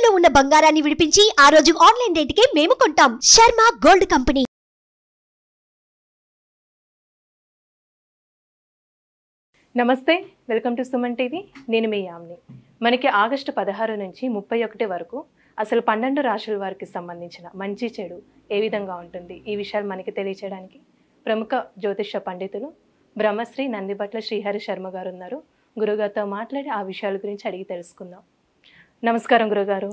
తాకట్టులో ఉన్న బంగారాన్ని విడిపించి ఆ రోజు ఆన్లైన్ రేటుకే మేము కొంటాం. Sharma gold company. నమస్తే, వెల్కమ్ టు సుమన్ టీవీ. నేను మీ యామ్ని. మనకి ఆగస్టు 16 నుంచి 31 వరకు అసలు 12 రాశుల వారికి సంబంధించిన మంచి చెడు ఏ విధంగా ఉంటుంది, ఈ విషయాలు మనకి తెలియచేయడానికి ప్రముఖ జ్యోతిష పండితులు బ్రహ్మశ్రీ నందిబట్ల శ్రీహరి శర్మ గారు ఉన్నారు. గురుగారితో మాట్లాడి ఆ విషయాల గురించి అడిగి తెలుసుకుందాం. నమస్కారం గురుగారు.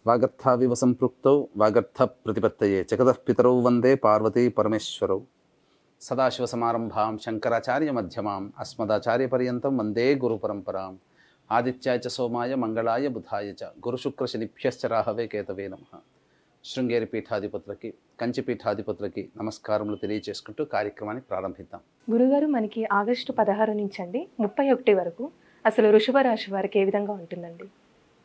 వాగర్థావివ సంపృక్తౌ వాగర్థ ప్రతిపత్తయే జగతః పితరౌ వందే పార్వతీ పరమేశ్వరౌ. సదాశివ సమారంభాం శంకరాచార్య మధ్యమాం అస్మదాచార్య పర్యంతం వందే గురు పరంపరాం. ఆదిత్యాయ చ సోమాయ మంగళాయ బుధాయ చ గురుశుక్ర శనిభ్యశ్చ రాహవే కేతవే నమః. శృంగేరి పీఠాధిపతులకి, కంచి పీఠాధిపతులకి నమస్కారములు తెలియజేసుకుంటూ కార్యక్రమాన్ని ప్రారంభిద్దాం. గురుగారు, మనకి ఆగస్టు 16 నుంచి అండి 31 వరకు అసలు వృషభ రాశి వారికి ఏ విధంగా ఉంటుందండి?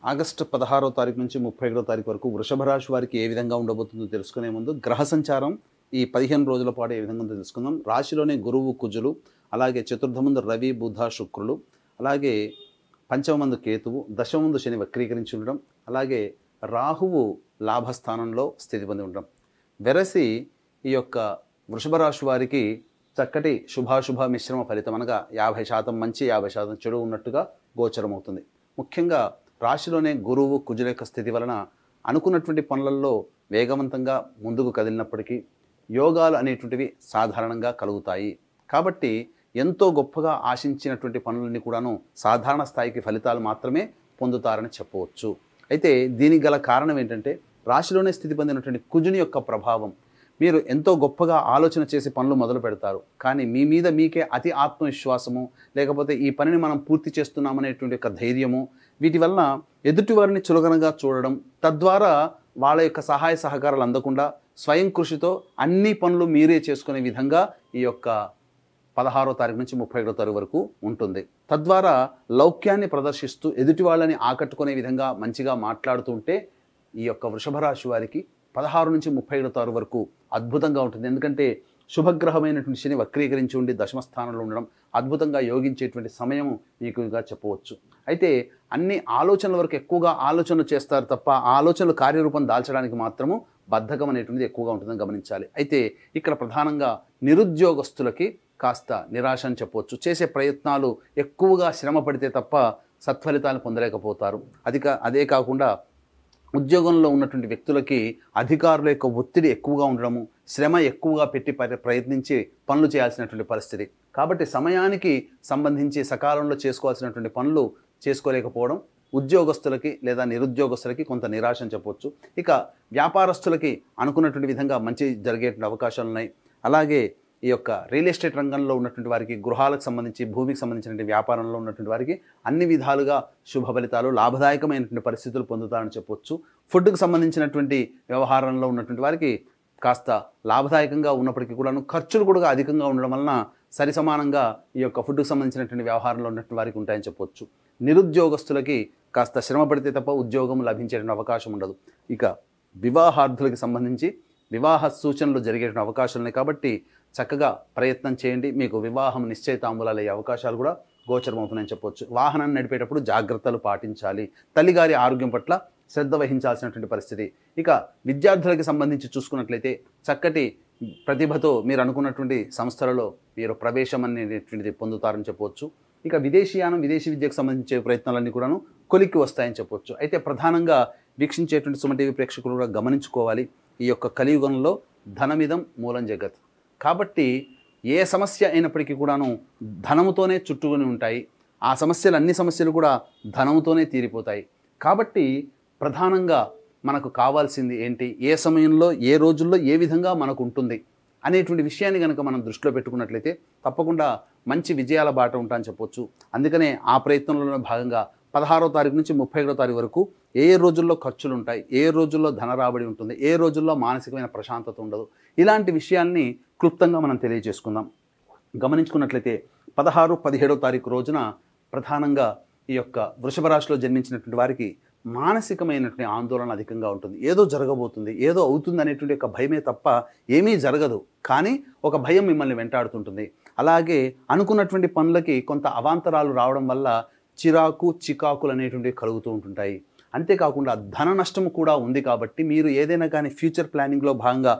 ఆగస్టు 16వ తారీఖు నుంచి 31వ తారీఖు వరకు వృషభ రాశి వారికి ఏ విధంగా ఉండబోతుందో తెలుసుకునే ముందు గ్రహ సంచారం ఈ 15 రోజుల పాటు ఏ విధంగా ఉందో తెలుసుకుందాం. రాశిలోనే గురువు కుజులు, అలాగే చతుర్థమందు రవి బుధ శుక్రులు, అలాగే పంచమందు కేతువు, దశమందు శని వక్రీకరించి ఉండడం, అలాగే రాహువు లాభస్థానంలో స్థితి పొంది ఉండడం. వెరసి ఈ యొక్క వృషభ రాశి వారికి చక్కటి శుభాశుభ మిశ్రమ ఫలితం, అనగా 50% మంచి 50% చెడు ఉన్నట్టుగా గోచరమవుతుంది. ముఖ్యంగా రాశిలోనే గురువు కుజుల యొక్క స్థితి వలన అనుకున్నటువంటి పనులలో వేగవంతంగా ముందుకు కదిలినప్పటికీ యోగాలు అనేటువంటివి సాధారణంగా కలుగుతాయి. కాబట్టి ఎంతో గొప్పగా ఆశించినటువంటి పనులన్నీ కూడాను సాధారణ స్థాయికి ఫలితాలు మాత్రమే పొందుతారని చెప్పవచ్చు. అయితే దీనికి గల కారణం ఏంటంటే, రాశిలోనే స్థితి పొందినటువంటి కుజుని యొక్క ప్రభావం. మీరు ఎంతో గొప్పగా ఆలోచన చేసి పనులు మొదలు పెడతారు, కానీ మీ మీద మీకే అతి ఆత్మవిశ్వాసము, లేకపోతే ఈ పనిని మనం పూర్తి చేస్తున్నామనేటువంటి యొక్క ధైర్యము, వీటి వలన ఎదుటివారిని చులకనగా చూడడం, తద్వారా వాళ్ళ యొక్క సహాయ సహకారాలు అందకుండా స్వయం కృషితో అన్ని పనులు మీరే చేసుకునే విధంగా ఈ యొక్క 16వ తారీఖు నుంచి 31వ తారీఖు వరకు ఉంటుంది. తద్వారా లౌక్యాన్ని ప్రదర్శిస్తూ ఎదుటి వాళ్ళని ఆకట్టుకునే విధంగా మంచిగా మాట్లాడుతూ ఉంటే ఈ యొక్క వృషభ రాశి వారికి 16 నుంచి 31వ తారీఖు వరకు అద్భుతంగా ఉంటుంది. ఎందుకంటే శుభగ్రహమైనటువంటి శని వక్రీకరించి ఉండి దశమస్థానంలో ఉండడం అద్భుతంగా యోగించేటువంటి సమయం మీకుగా చెప్పవచ్చు. అయితే అన్ని ఆలోచనల వరకు ఎక్కువగా ఆలోచనలు చేస్తారు తప్ప ఆ ఆలోచనలు కార్యరూపం దాల్చడానికి మాత్రము బద్ధకం అనేటువంటిది ఎక్కువగా ఉంటుందని గమనించాలి. అయితే ఇక్కడ ప్రధానంగా నిరుద్యోగస్తులకి కాస్త నిరాశ అని చెప్పవచ్చు. చేసే ప్రయత్నాలు ఎక్కువగా శ్రమ పడితే తప్ప సత్ఫలితాలను పొందలేకపోతారు. అదే కాకుండా ఉద్యోగంలో ఉన్నటువంటి వ్యక్తులకి అధికారుల యొక్క ఒత్తిడి ఎక్కువగా ఉండడము, శ్రమ ఎక్కువగా పెట్టి ప్రయత్నించి పనులు చేయాల్సినటువంటి పరిస్థితి. కాబట్టి సమయానికి సంబంధించి సకాలంలో చేసుకోవాల్సినటువంటి పనులు చేసుకోలేకపోవడం ఉద్యోగస్తులకి లేదా నిరుద్యోగస్తులకి కొంత నిరాశ అని చెప్పవచ్చు. ఇక వ్యాపారస్తులకి అనుకున్నటువంటి విధంగా మంచి జరిగేటువంటి అవకాశాలు ఉన్నాయి. అలాగే ఈ యొక్క రియల్ ఎస్టేట్ రంగంలో ఉన్నటువంటి వారికి, గృహాలకు సంబంధించి భూమికి సంబంధించినటువంటి వ్యాపారంలో ఉన్నటువంటి వారికి అన్ని విధాలుగా శుభ ఫలితాలు, లాభదాయకమైనటువంటి పరిస్థితులు పొందుతారని చెప్పవచ్చు. ఫుడ్కి సంబంధించినటువంటి వ్యవహారంలో ఉన్నటువంటి వారికి కాస్త లాభదాయకంగా ఉన్నప్పటికీ కూడాను ఖర్చులు కూడా అధికంగా ఉండడం వలన సరి సమానంగా ఈ యొక్క ఫుడ్కి సంబంధించినటువంటి వ్యవహారంలో ఉన్నటువంటి వారికి ఉంటాయని చెప్పవచ్చు. నిరుద్యోగస్తులకి కాస్త శ్రమ పడితే తప్ప ఉద్యోగం లభించేటువంటి అవకాశం ఉండదు. ఇక వివాహార్థులకి సంబంధించి వివాహ సూచనలు జరిగేటువంటి అవకాశాలు ఉన్నాయి. కాబట్టి చక్కగా ప్రయత్నం చేయండి, మీకు వివాహం నిశ్చయితాంబూలాలు అయ్యే అవకాశాలు కూడా గోచరమవుతున్నాయని చెప్పవచ్చు. వాహనాన్ని నడిపేటప్పుడు జాగ్రత్తలు పాటించాలి. తల్లిగారి ఆరోగ్యం పట్ల శ్రద్ధ వహించాల్సినటువంటి పరిస్థితి. ఇక విద్యార్థులకి సంబంధించి చూసుకున్నట్లయితే చక్కటి ప్రతిభతో మీరు అనుకున్నటువంటి సంస్థలలో మీరు ప్రవేశం అనేటువంటిది పొందుతారని చెప్పవచ్చు. ఇక విదేశీయానం, విదేశీ విద్యకు సంబంధించే ప్రయత్నాలన్నీ కూడాను కొలిక్కి వస్తాయని చెప్పవచ్చు. అయితే ప్రధానంగా వీక్షించేటువంటి సుమన్ టీవీ ప్రేక్షకులు కూడా గమనించుకోవాలి, ఈ యొక్క కలియుగంలో ధనమిదం మూలం జగత్. కాబట్టి ఏ సమస్య అయినప్పటికీ కూడాను ధనముతోనే చుట్టుకొని ఉంటాయి. ఆ సమస్యలు, అన్ని సమస్యలు కూడా ధనముతోనే తీరిపోతాయి. కాబట్టి ప్రధానంగా మనకు కావాల్సింది ఏంటి, ఏ సమయంలో, ఏ రోజుల్లో ఏ విధంగా మనకు ఉంటుంది అనేటువంటి విషయాన్ని కనుక మనం దృష్టిలో పెట్టుకున్నట్లయితే తప్పకుండా మంచి విజయాల బాట ఉంటాయని చెప్పొచ్చు. అందుకనే ఆ ప్రయత్నంలో భాగంగా 16వ తారీఖు నుంచి 31వ తారీఖు వరకు ఏ రోజుల్లో ఖర్చులు ఉంటాయి, ఏ రోజుల్లో ధన రాబడి ఉంటుంది, ఏ రోజుల్లో మానసికమైన ప్రశాంతత ఉండదు, ఇలాంటి విషయాల్ని క్లుప్తంగా మనం తెలియజేసుకుందాం. గమనించుకున్నట్లయితే 16, 17వ తారీఖు రోజున ప్రధానంగా ఈ యొక్క వృషభ రాశిలో జన్మించినటువంటి వారికి మానసికమైనటువంటి ఆందోళన అధికంగా ఉంటుంది. ఏదో జరగబోతుంది, ఏదో అవుతుంది అనేటువంటి ఒక భయమే తప్ప ఏమీ జరగదు, కానీ ఒక భయం మిమ్మల్ని వెంటాడుతుంటుంది. అలాగే అనుకున్నటువంటి పనులకి కొంత అవాంతరాలు రావడం వల్ల చిరాకు, చికాకులు అనేటువంటివి కలుగుతూ ఉంటుంటాయి. అంతేకాకుండా ధన నష్టం కూడా ఉంది కాబట్టి మీరు ఏదైనా కానీ ఫ్యూచర్ ప్లానింగ్లో భాగంగా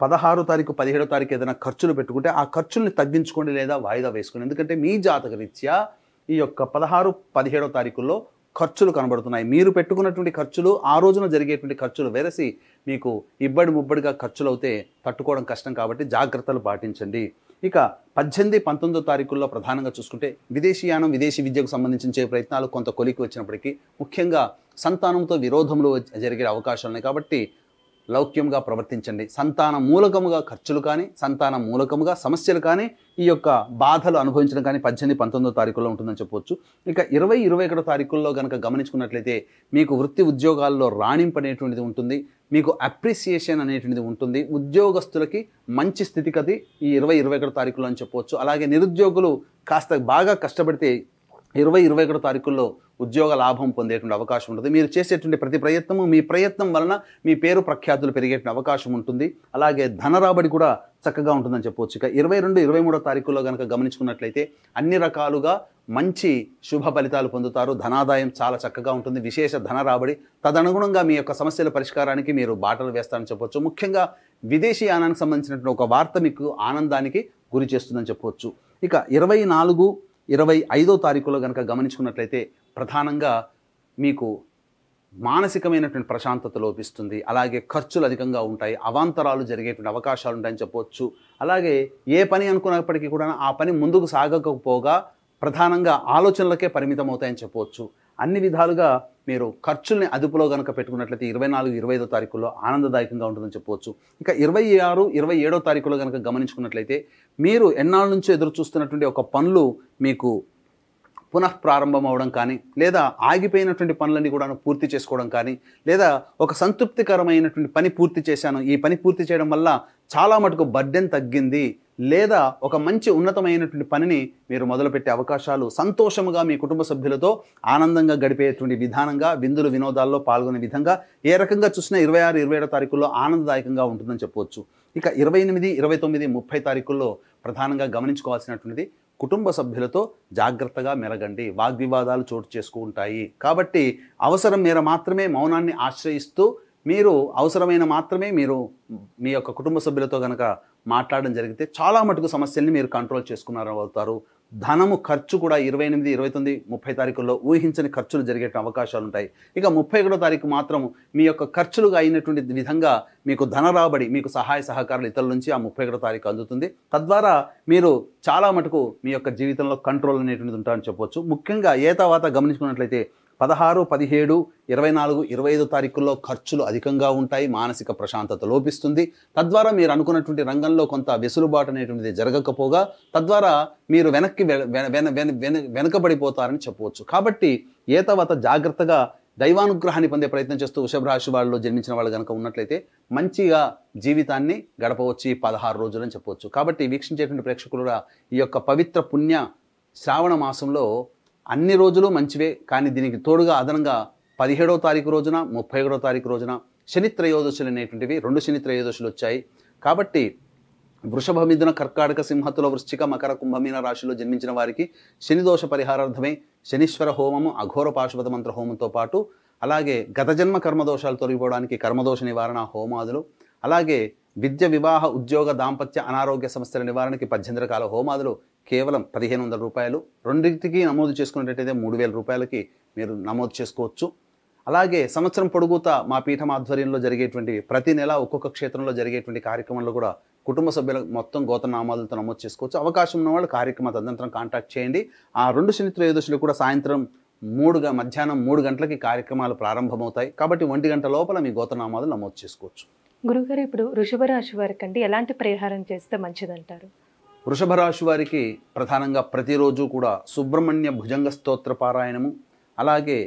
16వ తారీఖు 17వ తారీఖు ఏదైనా ఖర్చులు పెట్టుకుంటే ఆ ఖర్చుల్ని తగ్గించుకోండి లేదా వాయిదా వేసుకోండి. ఎందుకంటే మీ జాతక రీత్యా ఈ యొక్క 16, 17వ తారీఖుల్లో ఖర్చులు కనబడుతున్నాయి. మీరు పెట్టుకున్నటువంటి ఖర్చులు ఆ రోజున జరిగేటువంటి ఖర్చులు వెరసి మీకు ఇబ్బడి ముబ్బడిగా ఖర్చులు అవుతే తట్టుకోవడం కష్టం కాబట్టి జాగ్రత్తలు పాటించండి. ఇక 18, 19వ తారీఖుల్లో ప్రధానంగా చూసుకుంటే విదేశీయానం, విదేశీ విద్యకు సంబంధించిన ప్రయత్నాలు కొంత కొలికి వచ్చినప్పటికీ ముఖ్యంగా సంతానంతో విరోధములు జరిగే అవకాశాలు ఉన్నాయి కాబట్టి లౌక్యంగా ప్రవర్తించండి. సంతాన మూలకముగా ఖర్చులు కానీ, సంతాన మూలకముగా సమస్యలు కానీ, ఈ యొక్క బాధలు అనుభవించడం కానీ 18, 19వ తారీఖుల్లో ఉంటుందని చెప్పవచ్చు. ఇక 20, 21వ తారీఖుల్లో కనుక గమనించుకున్నట్లయితే మీకు వృత్తి ఉద్యోగాల్లో రాణింపు అనేటువంటిది ఉంటుంది, మీకు అప్రిసియేషన్ అనేటువంటిది ఉంటుంది. ఉద్యోగస్తులకి మంచి స్థితిగతి ఈ 20, 21వ తారీఖుల్లో అని చెప్పవచ్చు. అలాగే నిరుద్యోగులు కాస్త బాగా కష్టపడితే 20, 21వ తారీఖుల్లో ఉద్యోగ లాభం పొందేటువంటి అవకాశం ఉంటుంది. మీరు చేసేటువంటి ప్రతి ప్రయత్నము మీ ప్రయత్నం వలన మీ పేరు ప్రఖ్యాతులు పెరిగేటువంటి అవకాశం ఉంటుంది. అలాగే ధన రాబడి కూడా చక్కగా ఉంటుందని చెప్పవచ్చు. ఇక 22, 23వ తారీఖుల్లో కనుక గమనించుకున్నట్లయితే అన్ని రకాలుగా మంచి శుభ ఫలితాలు పొందుతారు. ధనాదాయం చాలా చక్కగా ఉంటుంది, విశేష ధన రాబడి. తదనుగుణంగా మీ యొక్క సమస్యల పరిష్కారానికి మీరు బాటలు వేస్తారని చెప్పవచ్చు. ముఖ్యంగా విదేశీయానానికి సంబంధించినటువంటి ఒక వార్త మీకు ఆనందానికి గురి చేస్తుందని చెప్పవచ్చు. ఇక 24, 25వ తారీఖులో కనుక గమనించుకున్నట్లయితే ప్రధానంగా మీకు మానసికమైనటువంటి ప్రశాంతత లోపిస్తుంది. అలాగే ఖర్చులు అధికంగా ఉంటాయి, అవాంతరాలు జరిగేటువంటి అవకాశాలు ఉంటాయని చెప్పవచ్చు. అలాగే ఏ పని అనుకున్నప్పటికీ కూడా ఆ పని ముందుకు సాగకపోగా ప్రధానంగా ఆలోచనలకే పరిమితం అవుతాయని చెప్పవచ్చు. అన్ని విధాలుగా మీరు ఖర్చుల్ని అదుపులో కనుక పెట్టుకున్నట్లయితే 24, 25వ తారీఖుల్లో ఆనందదాయకంగా ఉంటుందని చెప్పవచ్చు. ఇక 26, 27వ తారీఖులో కనుక గమనించుకున్నట్లయితే మీరు ఎన్నాళ్ళ నుంచో ఎదురు చూస్తున్నటువంటి ఒక పనులు మీకు పునఃప్రారంభం అవడం కానీ, లేదా ఆగిపోయినటువంటి పనులన్నీ కూడా పూర్తి చేసుకోవడం కానీ, లేదా ఒక సంతృప్తికరమైనటువంటి పని పూర్తి చేశాను, ఈ పని పూర్తి చేయడం వల్ల చాలా మటుకు బర్డెన్ తగ్గింది, లేదా ఒక మంచి ఉన్నతమైనటువంటి పనిని మీరు మొదలుపెట్టే అవకాశాలు, సంతోషముగా మీ కుటుంబ సభ్యులతో ఆనందంగా గడిపేటువంటి విధానంగా, విందులు వినోదాల్లో పాల్గొనే విధంగా ఏ రకంగా చూసినా 26, 27వ తారీఖుల్లో ఆనందదాయకంగా ఉంటుందని చెప్పవచ్చు. ఇక 28, 29, 30 తారీఖుల్లో ప్రధానంగా గమనించుకోవాల్సినటువంటిది కుటుంబ సభ్యులతో జాగ్రత్తగా మెలగండి. వాగ్వివాదాలు చోటు చేసుకుంటాయి కాబట్టి అవసరం మేర మాత్రమే మౌనాన్ని ఆశ్రయిస్తూ మీరు అవసరమైన మాత్రమే మీరు మీ యొక్క కుటుంబ సభ్యులతో కనుక మాట్లాడడం జరిగితే చాలా మటుకు సమస్యల్ని మీరు కంట్రోల్ చేసుకున్నారు. ధనము ఖర్చు కూడా 28, 29, 30 తారీఖుల్లో ఊహించని ఖర్చులు జరిగే అవకాశాలు ఉంటాయి. ఇక 31వ తారీఖు మాత్రం మీ యొక్క ఖర్చులుగా అయినటువంటి విధంగా మీకు ధన రాబడి, మీకు సహాయ సహకారాలు ఇతరుల నుంచి ఆ 31వ తారీఖు అందుతుంది. తద్వారా మీరు చాలా మటుకు మీ యొక్క జీవితంలో కంట్రోల్ అనేటువంటిది ఉంటారని చెప్పవచ్చు. ముఖ్యంగా ఏ తర్వాత గమనించుకున్నట్లయితే 16, 17, 24, 25 తారీఖుల్లో ఖర్చులు అధికంగా ఉంటాయి, మానసిక ప్రశాంతత లోపిస్తుంది. తద్వారా మీరు అనుకున్నటువంటి రంగంలో కొంత వెసులుబాటు అనేటువంటిది జరగకపోగా తద్వారా మీరు వెనకబడిపోతారని చెప్పవచ్చు. కాబట్టి ఏ తర్వాత జాగ్రత్తగా దైవానుగ్రహాన్ని పొందే ప్రయత్నం చేస్తూ వృషభ రాశి వాళ్ళు జన్మించిన వాళ్ళు కనుక ఉన్నట్లయితే మంచిగా జీవితాన్ని గడపవచ్చు 16 రోజులని చెప్పవచ్చు. కాబట్టి వీక్షించేటువంటి ప్రేక్షకులు ఈ యొక్క పవిత్ర పుణ్య శ్రావణ మాసంలో అన్ని రోజులు మంచివే, కానీ దీనికి తోడుగా అదనంగా 17వ తారీఖు రోజున, 31వ తారీఖు రోజున శని త్రయోదశులు అనేటువంటివి 2 శని త్రయోదశులు వచ్చాయి. కాబట్టి వృషభ, మిథున, కర్కాటక, సింహతుల, వృశ్చిక, మకర, కుంభమీన రాశిలో జన్మించిన వారికి శనిదోష పరిహారార్థమై శనీశ్వర హోమము, అఘోర పాశుపత మంత్ర హోమంతో పాటు అలాగే గత జన్మ కర్మదోషాలు తొలగిపోవడానికి కర్మదోష నివారణ హోమాదులు, అలాగే విద్య, వివాహ, ఉద్యోగ, దాంపత్య, అనారోగ్య సమస్యల నివారణకి 18 రకాల హోమాదులు కేవలం 1500 రూపాయలు. రెండింటికి నమోదు చేసుకున్నట్టయితే 3000 రూపాయలకి మీరు నమోదు చేసుకోవచ్చు. అలాగే సంవత్సరం పొడుగుతా మా పీఠం ఆధ్వర్యంలో జరిగేటువంటి ప్రతి నెల ఒక్కొక్క క్షేత్రంలో జరిగేటువంటి కార్యక్రమంలో కూడా కుటుంబ సభ్యుల మొత్తం గోత్రనామాలతో నమోదు చేసుకోవచ్చు. అవకాశం ఉన్న వాళ్ళు కార్యక్రమ తదనంతరం కాంటాక్ట్ చేయండి. ఆ 2 శని త్రయోదశులు కూడా సాయంత్రం మధ్యాహ్నం 3 గంటలకి కార్యక్రమాలు ప్రారంభమవుతాయి. కాబట్టి 1 గంట లోపల మీ గోత్రనామాలు నమోదు చేసుకోవచ్చు. గురుగారు, ఇప్పుడు వృషభ రాశి వారికి అంటే ఎలాంటి పరిహారం చేస్తే మంచిదంటారు? వృషభ రాశి వారికి ప్రధానంగా ప్రతిరోజు కూడా సుబ్రహ్మణ్య భుజంగ స్తోత్ర పారాయణము, అలాగే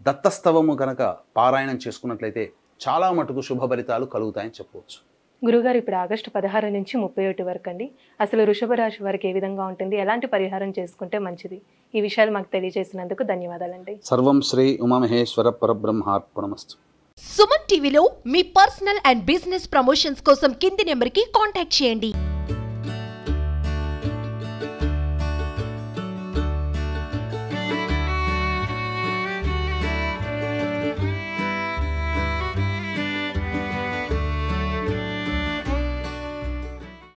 దత్తస్తవము కనుక పారాయణం చేసుకున్నట్లయితే చాలా మటుకు శుభ ఫలితాలు కలుగుతాయని చెప్పవచ్చు. గురుగారు, ఇప్పుడు ఆగస్టు 16 నుంచి 31 వరకు అండి అసలు వృషభ రాశి వారికి ఏ విధంగా ఉంటుంది, ఎలాంటి పరిహారం చేసుకుంటే మంచిది, ఈ విషయాలు మాకు తెలియజేసినందుకు ధన్యవాదాలండి. సర్వం శ్రీ ఉమామహేశ్వర పరబ్రహ్మార్పణమస్తు. సుమన్ టీవీలో మీ పర్సనల్ అండ్ బిజినెస్ ప్రమోషన్స్ కోసం కింది నెంబర్కి కాంటాక్ట్ చేయండి.